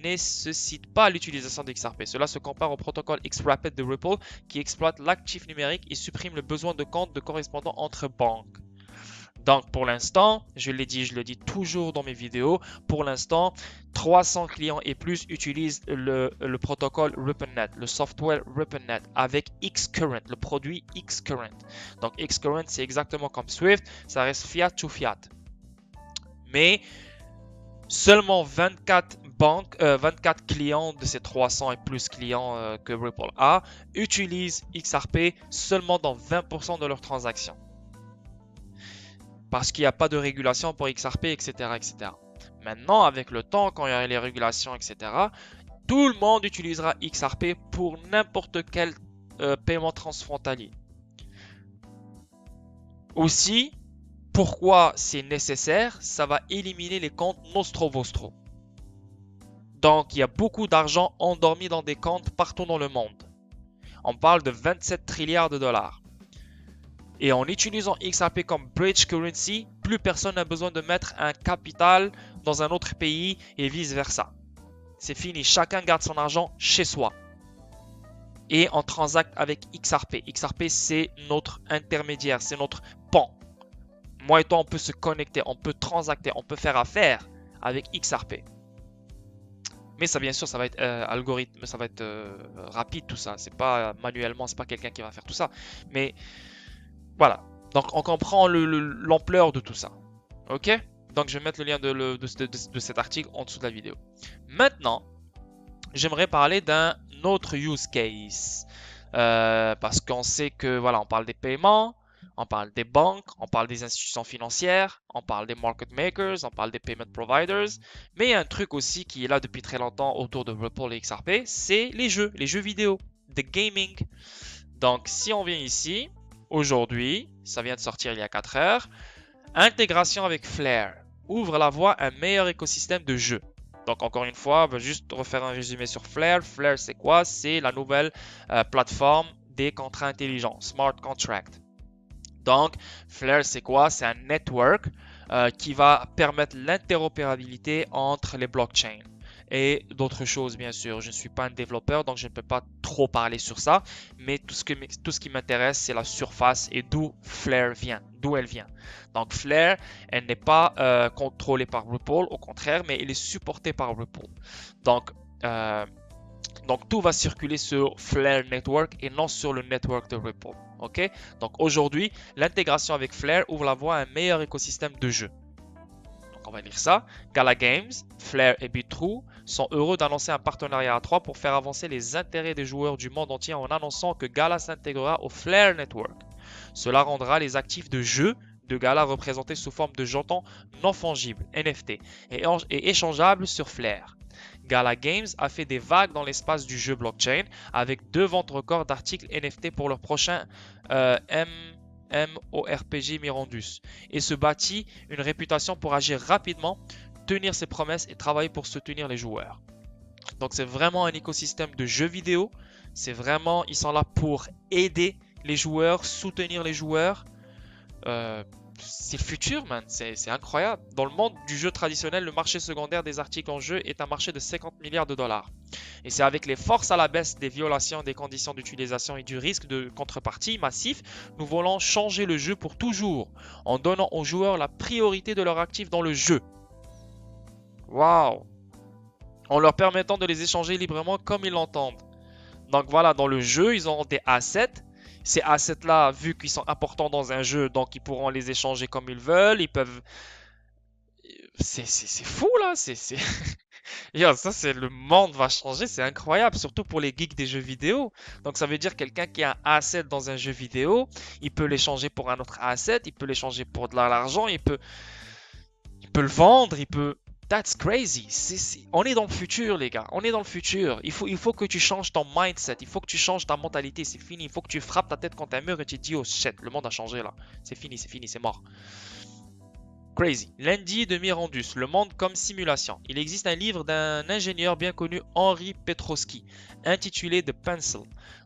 nécessite pas l'utilisation d'XRP. Cela se compare au protocole XRapid de Ripple qui exploite l'actif numérique et supprime le besoin de compte de correspondant entre banques. Donc pour l'instant, je l'ai dit, je le dis toujours dans mes vidéos, pour l'instant, 300 clients et plus utilisent le protocole RippleNet, le software RippleNet avec Xcurrent, le produit Xcurrent. Donc Xcurrent, c'est exactement comme Swift, ça reste fiat to fiat. Mais seulement 24 clients de ces 300 et plus clients que Ripple a utilisent XRP seulement dans 20% de leurs transactions. Parce qu'il n'y a pas de régulation pour XRP, etc., etc. Maintenant, avec le temps, quand il y a les régulations, etc., tout le monde utilisera XRP pour n'importe quel paiement transfrontalier. Aussi, pourquoi c'est nécessaire? Ça va éliminer les comptes nostro-vostro. Donc, il y a beaucoup d'argent endormi dans des comptes partout dans le monde. On parle de 27 trilliards de dollars. Et en utilisant XRP comme bridge currency, plus personne n'a besoin de mettre un capital dans un autre pays et vice-versa. C'est fini, chacun garde son argent chez soi. Et on transacte avec XRP. XRP, c'est notre intermédiaire, c'est notre pont. Moi et toi, on peut se connecter, on peut transacter, on peut faire affaire avec XRP. Mais ça, bien sûr, ça va être algorithme, ça va être rapide tout ça. C'est pas manuellement, c'est pas quelqu'un qui va faire tout ça. Mais voilà. Donc on comprend l'ampleur de tout ça. Ok? Donc je vais mettre le lien de cet article en dessous de la vidéo. Maintenant, j'aimerais parler d'un autre use case. Parce qu'on sait que voilà, on parle des paiements, on parle des banques, on parle des institutions financières, on parle des market makers, on parle des payment providers. Mais il y a un truc aussi qui est là depuis très longtemps autour de Ripple et XRP, c'est les jeux vidéo, the gaming. Donc si on vient ici, aujourd'hui, ça vient de sortir il y a 4 heures, intégration avec Flare ouvre la voie à un meilleur écosystème de jeux. Donc encore une fois, on va juste refaire un résumé sur Flare. Flare, c'est quoi? C'est la nouvelle plateforme des contrats intelligents, Smart Contract. Donc Flare, c'est quoi? C'est un network qui va permettre l'interopérabilité entre les blockchains et d'autres choses, bien sûr. Je ne suis pas un développeur, donc je ne peux pas trop parler sur ça, mais tout ce qui m'intéresse, c'est la surface et d'où Flare vient, d'où elle vient. Donc Flare, elle n'est pas contrôlée par Ripple, au contraire, mais elle est supportée par Ripple. Donc tout va circuler sur Flare Network et non sur le network de Ripple. Ok? Donc aujourd'hui, l'intégration avec Flare ouvre la voie à un meilleur écosystème de jeux. Donc on va lire ça. Gala Games, Flare et BitTrue sont heureux d'annoncer un partenariat à 3 pour faire avancer les intérêts des joueurs du monde entier en annonçant que Gala s'intégrera au Flare Network. Cela rendra les actifs de jeux de Gala représentés sous forme de jetons non fongibles, NFT, et échangeables sur Flare. Gala Games a fait des vagues dans l'espace du jeu blockchain avec 2 ventes records d'articles NFT pour leur prochain MMORPG Mirandus et se bâtit une réputation pour agir rapidement, tenir ses promesses et travailler pour soutenir les joueurs. Donc c'est vraiment un écosystème de jeux vidéo, ils sont là pour aider les joueurs, soutenir les joueurs. C'est le futur, man. C'est incroyable. Dans le monde du jeu traditionnel, le marché secondaire des articles en jeu est un marché de 50 milliards de dollars. Et c'est avec les forces à la baisse des violations des conditions d'utilisation et du risque de contrepartie massif, nous voulons changer le jeu pour toujours, en donnant aux joueurs la priorité de leur actif dans le jeu. Waouh! En leur permettant de les échanger librement comme ils l'entendent. Donc voilà, dans le jeu, ils auront des assets. Ces assets-là, vu qu'ils sont importants dans un jeu, donc ils pourront les échanger comme ils veulent. Ils peuvent. C'est fou là. Yo, ça, le monde va changer. C'est incroyable, surtout pour les geeks des jeux vidéo. Donc ça veut dire quelqu'un qui a un asset dans un jeu vidéo, il peut l'échanger pour un autre asset, il peut l'échanger pour de l'argent, il peut le vendre, il peut. That's crazy. On est dans le futur, les gars. On est dans le futur. Il faut que tu changes ton mindset. Il faut que tu changes ta mentalité. C'est fini. Il faut que tu frappes ta tête contre un mur et tu te dis, oh shit, le monde a changé là. C'est fini, c'est mort. Crazy. Lundi de Mirandus, le monde comme simulation. Il existe un livre d'un ingénieur bien connu, Henri Petroski, intitulé The Pencil.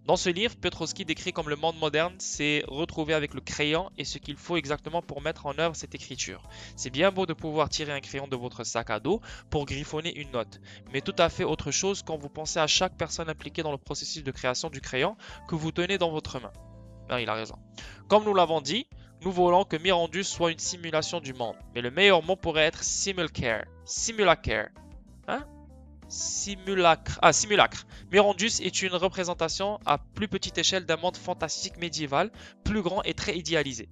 Dans ce livre, Petroski décrit comme le monde moderne s'est retrouvé avec le crayon et ce qu'il faut exactement pour mettre en œuvre cette écriture. C'est bien beau de pouvoir tirer un crayon de votre sac à dos pour griffonner une note, mais tout à fait autre chose quand vous pensez à chaque personne impliquée dans le processus de création du crayon que vous tenez dans votre main. Ah, il a raison. Comme nous l'avons dit, nous voulons que Mirandus soit une simulation du monde, mais le meilleur mot pourrait être simulacre. Simulacre. Hein? Simulacre. Ah, simulacre. Mirandus est une représentation à plus petite échelle d'un monde fantastique médiéval, plus grand et très idéalisé.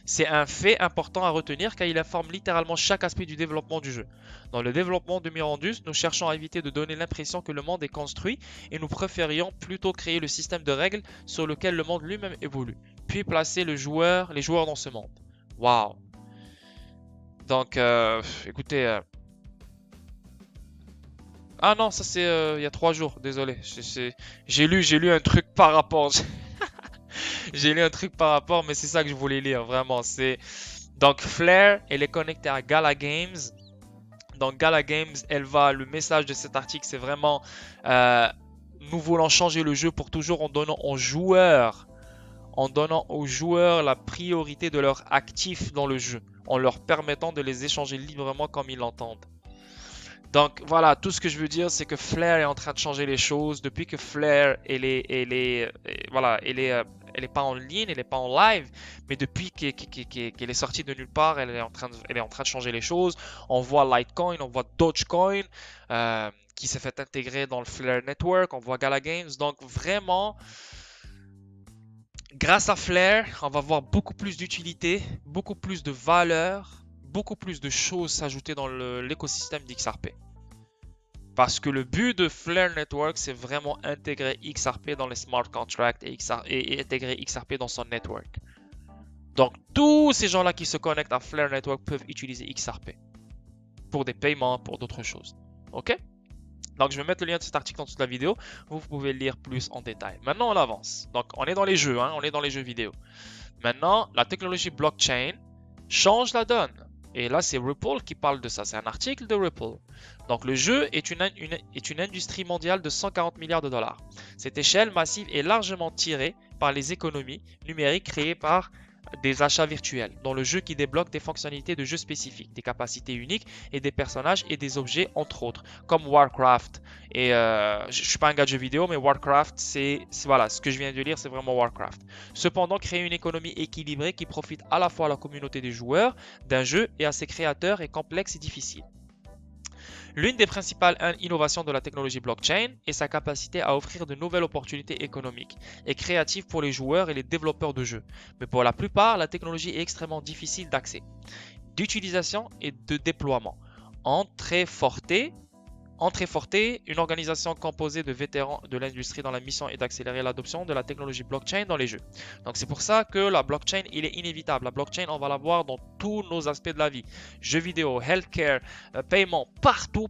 C'est un fait important à retenir car il informe littéralement chaque aspect du développement du jeu. Dans le développement de Mirandus, nous cherchons à éviter de donner l'impression que le monde est construit et nous préférions plutôt créer le système de règles sur lequel le monde lui-même évolue, puis placer les joueurs dans ce monde. Waouh! Donc, écoutez... Ah non, ça c'est il y a 3 jours, désolé. J'ai lu un truc par rapport... J'ai lu un truc par rapport, mais c'est ça que je voulais lire, vraiment. Donc Flare, elle est connectée à Gala Games. Donc Gala Games, le message de cet article, c'est vraiment nous voulons changer le jeu pour toujours en donnant aux joueurs la priorité de leurs actifs dans le jeu, en leur permettant de les échanger librement comme ils l'entendent. Donc voilà, tout ce que je veux dire, c'est que Flare est en train de changer les choses. Depuis que Flare elle est elle est pas en ligne, elle est pas en live, mais depuis qu'elle est sortie de nulle part, elle est en train de changer les choses. On voit Litecoin, on voit Dogecoin qui s'est fait intégrer dans le Flare Network, on voit Gala Games. Donc vraiment, grâce à Flare, on va voir beaucoup plus d'utilité, beaucoup plus de valeur, beaucoup plus de choses s'ajouter dans l'écosystème d'XRP. Parce que le but de Flare Network, c'est vraiment intégrer XRP dans les smart contracts et intégrer XRP dans son network. Donc, tous ces gens-là qui se connectent à Flare Network peuvent utiliser XRP pour des paiements, pour d'autres choses. OK? Donc, je vais mettre le lien de cet article dans toute la vidéo. Vous pouvez lire plus en détail. Maintenant, on avance. Donc, on est dans les jeux, hein? On est dans les jeux vidéo. Maintenant, la technologie blockchain change la donne. Et là, c'est Ripple qui parle de ça. C'est un article de Ripple. Donc, le jeu est une industrie mondiale de 140 milliards de dollars. Cette échelle massive est largement tirée par les économies numériques créées par des achats virtuels, dans le jeu qui débloque des fonctionnalités de jeu spécifiques, des capacités uniques et des personnages et des objets, entre autres, comme Warcraft. Et je ne suis pas un gars de jeux vidéo, mais Warcraft, voilà, ce que je viens de lire, c'est vraiment Warcraft. Cependant, créer une économie équilibrée qui profite à la fois à la communauté des joueurs d'un jeu et à ses créateurs est complexe et difficile. L'une des principales innovations de la technologie blockchain est sa capacité à offrir de nouvelles opportunités économiques et créatives pour les joueurs et les développeurs de jeux. Mais pour la plupart, la technologie est extrêmement difficile d'accès, d'utilisation et de déploiement. Entreforte, une organisation composée de vétérans de l'industrie dont la mission est d'accélérer l'adoption de la technologie blockchain dans les jeux. Donc c'est pour ça que la blockchain, il est inévitable. La blockchain, on va la voir dans tous nos aspects de la vie. Jeux vidéo, healthcare, paiement, partout.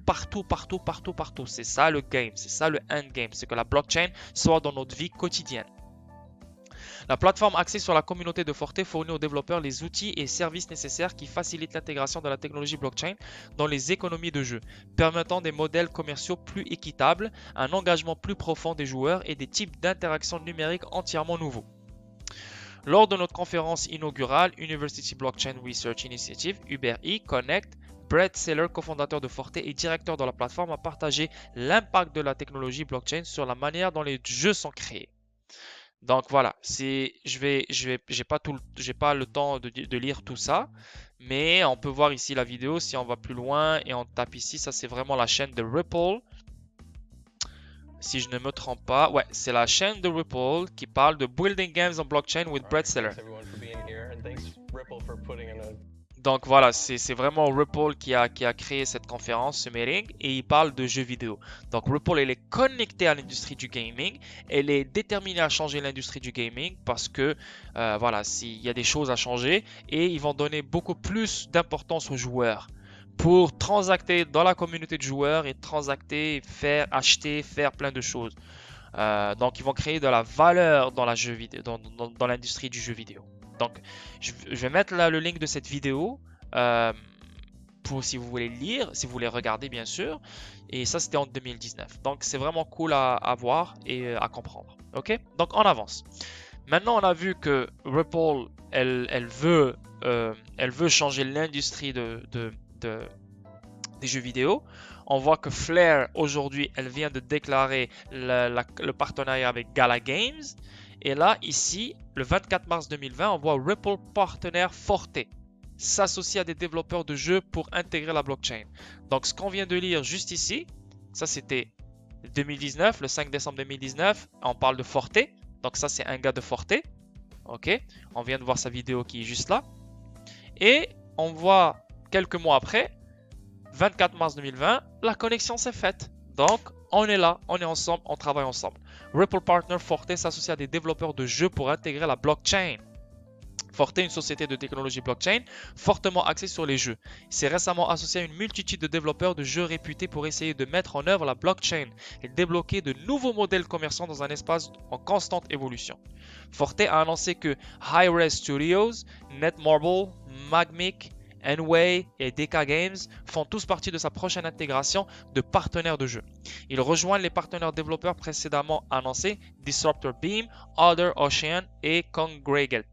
C'est ça le game, c'est ça le endgame, c'est que la blockchain soit dans notre vie quotidienne. La plateforme axée sur la communauté de Forte fournit aux développeurs les outils et services nécessaires qui facilitent l'intégration de la technologie blockchain dans les économies de jeu, permettant des modèles commerciaux plus équitables, un engagement plus profond des joueurs et des types d'interactions numériques entièrement nouveaux. Lors de notre conférence inaugurale University Blockchain Research Initiative, UBRI Connect, Brett Seller, cofondateur de Forte et directeur de la plateforme, a partagé l'impact de la technologie blockchain sur la manière dont les jeux sont créés. Donc voilà, j'ai pas le temps de lire tout ça, mais on peut voir ici la vidéo si on va plus loin et on tape ici, ça c'est vraiment la chaîne de Ripple. Si je ne me trompe pas, ouais, c'est la chaîne de Ripple qui parle de Building Games on Blockchain with Brett Seller. Donc voilà, c'est vraiment Ripple qui a créé cette conférence, ce meeting, et il parle de jeux vidéo. Donc Ripple, elle est connectée à l'industrie du gaming, elle est déterminée à changer l'industrie du gaming parce que voilà, il y a des choses à changer et ils vont donner beaucoup plus d'importance aux joueurs pour transacter dans la communauté de joueurs et transacter, faire, acheter, faire plein de choses. Donc ils vont créer de la valeur dans dans l'industrie du jeu vidéo. Donc, je vais mettre là le link de cette vidéo pour si vous voulez lire, si vous voulez regarder bien sûr. Et ça, c'était en 2019. Donc, c'est vraiment cool à voir et à comprendre. Ok? Donc, on avance. Maintenant, on a vu que Ripple, elle veut changer l'industrie des jeux vidéo. On voit que Flare, aujourd'hui, elle vient de déclarer le partenariat avec Gala Games. Et là, ici, le 24 mars 2020, on voit Ripple partenaire Forte s'associer à des développeurs de jeux pour intégrer la blockchain. Donc, ce qu'on vient de lire juste ici, ça c'était 2019, le 5 décembre 2019, on parle de Forte. Donc ça, c'est un gars de Forte. Ok, on vient de voir sa vidéo qui est juste là. Et on voit quelques mois après, 24 mars 2020, la connexion s'est faite. Donc, on est là, on est ensemble, on travaille ensemble. Ripple Partner Forte s'associe à des développeurs de jeux pour intégrer la blockchain. Forte est une société de technologie blockchain fortement axée sur les jeux. Il s'est récemment associé à une multitude de développeurs de jeux réputés pour essayer de mettre en œuvre la blockchain et débloquer de nouveaux modèles commerçants dans un espace en constante évolution. Forte a annoncé que Hi-Res Studios, Netmarble, Magmic, Enway et DK Games font tous partie de sa prochaine intégration de partenaires de jeux. Il rejoint les partenaires développeurs précédemment annoncés Disruptor Beam, Other Ocean et Congregate.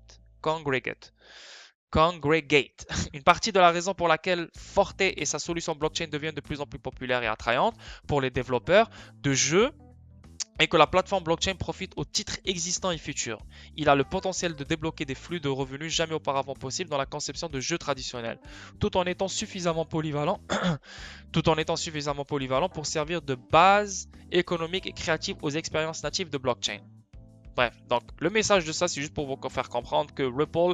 Une partie de la raison pour laquelle Forte et sa solution blockchain deviennent de plus en plus populaires et attrayantes pour les développeurs de jeux et que la plateforme blockchain profite aux titres existants et futurs. Il a le potentiel de débloquer des flux de revenus jamais auparavant possibles dans la conception de jeux traditionnels, tout en étant suffisamment polyvalent, pour servir de base économique et créative aux expériences natives de blockchain. Bref, donc le message de ça, c'est juste pour vous faire comprendre que Ripple,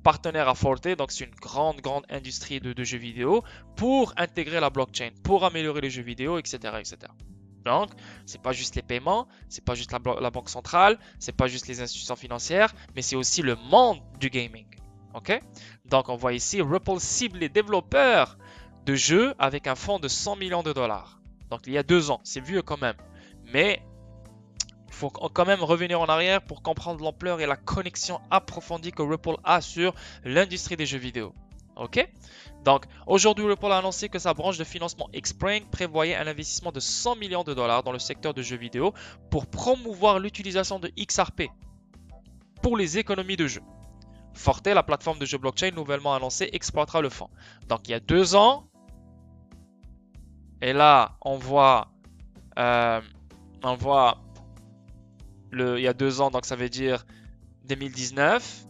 partenaire à Forte, donc c'est une grande industrie de jeux vidéo, pour intégrer la blockchain, pour améliorer les jeux vidéo, etc., etc. Donc, c'est pas juste les paiements, c'est pas juste la banque centrale, c'est pas juste les institutions financières, mais c'est aussi le monde du gaming. Ok? Donc, on voit ici Ripple cible les développeurs de jeux avec un fonds de 100 millions de dollars. Donc, il y a 2 ans, c'est vieux quand même. Mais il faut quand même revenir en arrière pour comprendre l'ampleur et la connexion approfondie que Ripple a sur l'industrie des jeux vidéo. Ok? Donc, aujourd'hui, Ripple a annoncé que sa branche de financement Xpring prévoyait un investissement de 100 millions de dollars dans le secteur de jeux vidéo pour promouvoir l'utilisation de XRP pour les économies de jeu. Forte, la plateforme de jeux blockchain nouvellement annoncée, exploitera le fonds. Donc, il y a 2 ans, et là, on voit il y a 2 ans, donc ça veut dire 2019.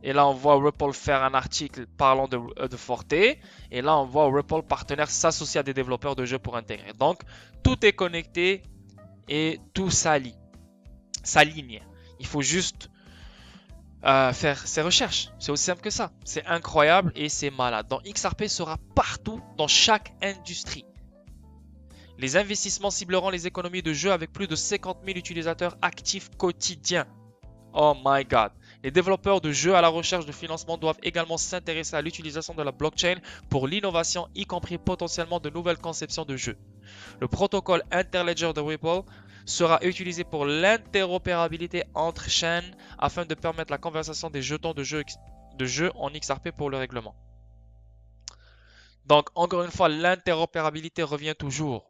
Et là, on voit Ripple faire un article parlant de Forte. Et là, on voit Ripple partenaire s'associer à des développeurs de jeux pour intégrer. Donc, tout est connecté et tout s'aligne. Il faut juste faire ses recherches. C'est aussi simple que ça. C'est incroyable et c'est malade. Donc, XRP sera partout dans chaque industrie. Les investissements cibleront les économies de jeux avec plus de 50 000 utilisateurs actifs quotidiens. Oh my god. Les développeurs de jeux à la recherche de financement doivent également s'intéresser à l'utilisation de la blockchain pour l'innovation, y compris potentiellement de nouvelles conceptions de jeux. Le protocole Interledger de Ripple sera utilisé pour l'interopérabilité entre chaînes afin de permettre la conversation des jetons de jeux en XRP pour le règlement. Donc, encore une fois, l'interopérabilité revient toujours.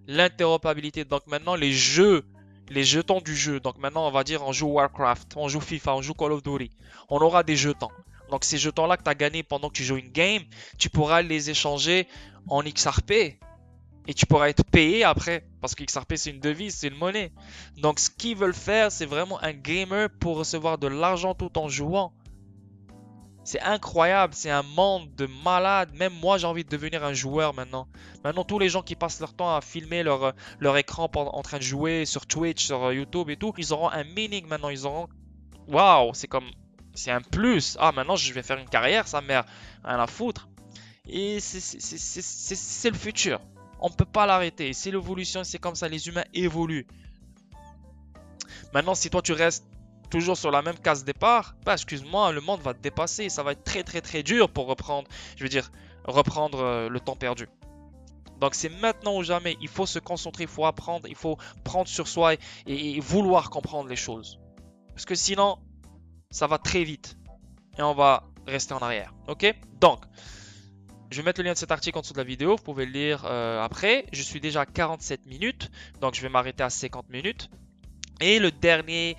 L'interopérabilité, donc maintenant les jetons du jeu. Donc maintenant, on va dire on joue Warcraft, on joue FIFA, on joue Call of Duty. On aura des jetons. Donc ces jetons-là que tu as gagnés pendant que tu joues une game, tu pourras les échanger en XRP. Et tu pourras être payé après. Parce que XRP, c'est une devise, c'est une monnaie. Donc ce qu'ils veulent faire, c'est vraiment un gamer pour recevoir de l'argent tout en jouant. C'est incroyable, c'est un monde de malades. Même moi, j'ai envie de devenir un joueur maintenant. Maintenant, tous les gens qui passent leur temps à filmer leur écran en train de jouer sur Twitch, sur YouTube et tout, ils auront un meaning maintenant. Ils auront... Waouh, c'est un plus. Ah, maintenant, je vais faire une carrière, sa mère. Rien à foutre. Et c'est le futur. On ne peut pas l'arrêter. C'est l'évolution, c'est comme ça. Les humains évoluent. Maintenant, si toi, tu restes toujours sur la même case départ, bah excuse-moi, le monde va te dépasser. Ça va être très dur pour reprendre le temps perdu. Donc c'est maintenant ou jamais. Il faut se concentrer, il faut apprendre, il faut prendre sur soi et vouloir comprendre les choses. Parce que sinon, ça va très vite et on va rester en arrière. Ok? Donc, je vais mettre le lien de cet article en dessous de la vidéo. Vous pouvez le lire après. Je suis déjà à 47 minutes, donc je vais m'arrêter à 50 minutes. Et le dernier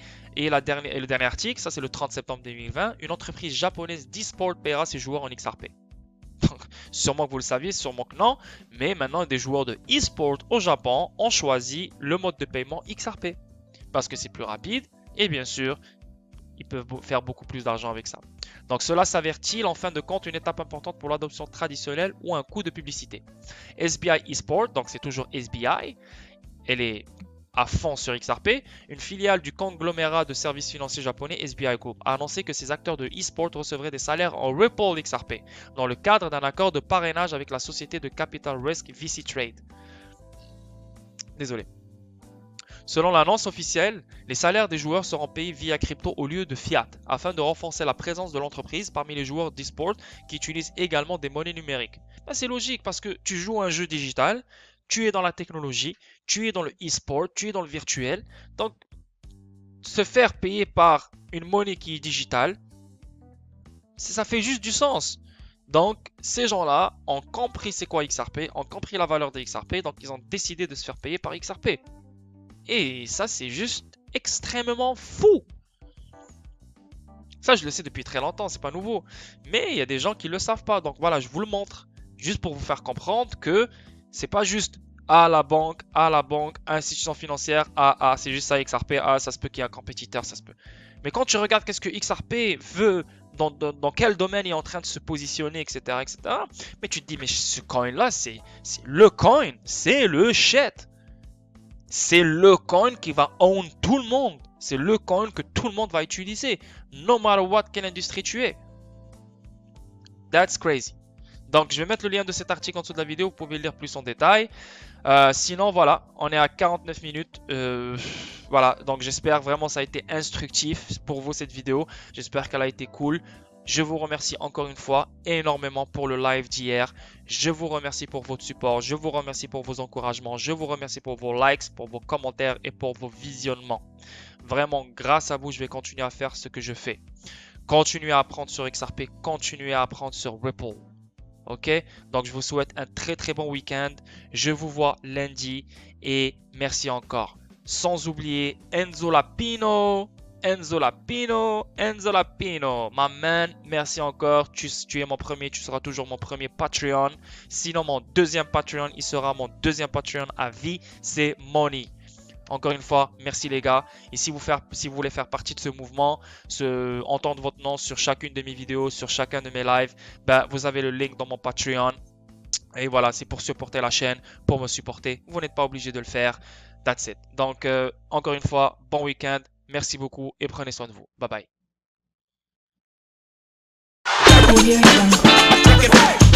article, ça c'est le 30 septembre 2020, une entreprise japonaise d'e-sport paiera ses joueurs en XRP. Donc, sûrement que vous le saviez, sûrement que non, mais maintenant des joueurs de e-sport au Japon ont choisi le mode de paiement XRP. Parce que c'est plus rapide et bien sûr, ils peuvent faire beaucoup plus d'argent avec ça. Donc cela s'avère-t-il en fin de compte une étape importante pour l'adoption traditionnelle ou un coût de publicité. SBI eSport, donc c'est toujours SBI, elle est à fond sur XRP, une filiale du conglomérat de services financiers japonais SBI Group a annoncé que ses acteurs de e-sport recevraient des salaires en Ripple XRP dans le cadre d'un accord de parrainage avec la société de capital risk VC Trade. Désolé. Selon l'annonce officielle, les salaires des joueurs seront payés via crypto au lieu de fiat, afin de renforcer la présence de l'entreprise parmi les joueurs d'e-sport qui utilisent également des monnaies numériques. Ben, c'est logique parce que tu joues à un jeu digital, tu es dans la technologie, tu es dans le e-sport, tu es dans le virtuel. Donc, se faire payer par une monnaie qui est digitale, ça fait juste du sens. Donc, ces gens-là ont compris c'est quoi XRP, ont compris la valeur de XRP, donc ils ont décidé de se faire payer par XRP. Et ça, c'est juste extrêmement fou. Ça, je le sais depuis très longtemps, c'est pas nouveau. Mais il y a des gens qui le savent pas. Donc voilà, je vous le montre. Juste pour vous faire comprendre que c'est pas juste à la banque, institution financière, c'est juste ça XRP, ça se peut qu'il y ait un compétiteur, ça se peut. Mais quand tu regardes qu'est-ce que XRP veut, dans quel domaine il est en train de se positionner, etc., mais tu te dis, mais ce coin-là, c'est le coin, c'est le shit. C'est le coin qui va own tout le monde. C'est le coin que tout le monde va utiliser. No matter what, quelle industrie tu es. That's crazy. Donc, je vais mettre le lien de cet article en dessous de la vidéo. Vous pouvez le lire plus en détail. Sinon, voilà, on est à 49 minutes. Voilà, donc j'espère vraiment ça a été instructif pour vous cette vidéo. J'espère qu'elle a été cool. Je vous remercie encore une fois énormément pour le live d'hier. Je vous remercie pour votre support. Je vous remercie pour vos encouragements. Je vous remercie pour vos likes, pour vos commentaires et pour vos visionnements. Vraiment, grâce à vous, je vais continuer à faire ce que je fais. Continuez à apprendre sur XRP. Continuez à apprendre sur Ripple. Ok, donc je vous souhaite un très très bon week-end. Je vous vois lundi et merci encore. Sans oublier Enzo Lapino, Enzo Lapino, Enzo Lapino. My man, merci encore. Tu es mon premier, tu seras toujours mon premier Patreon. Sinon, mon deuxième Patreon, il sera mon deuxième Patreon à vie. C'est Money. Encore une fois, merci les gars. Et si vous voulez faire partie de ce mouvement, entendre votre nom sur chacune de mes vidéos, sur chacun de mes lives, ben, vous avez le link dans mon Patreon. Et voilà, c'est pour supporter la chaîne, pour me supporter. Vous n'êtes pas obligé de le faire. That's it. Donc, encore une fois, bon week-end. Merci beaucoup et prenez soin de vous. Bye bye. Audio Jungle.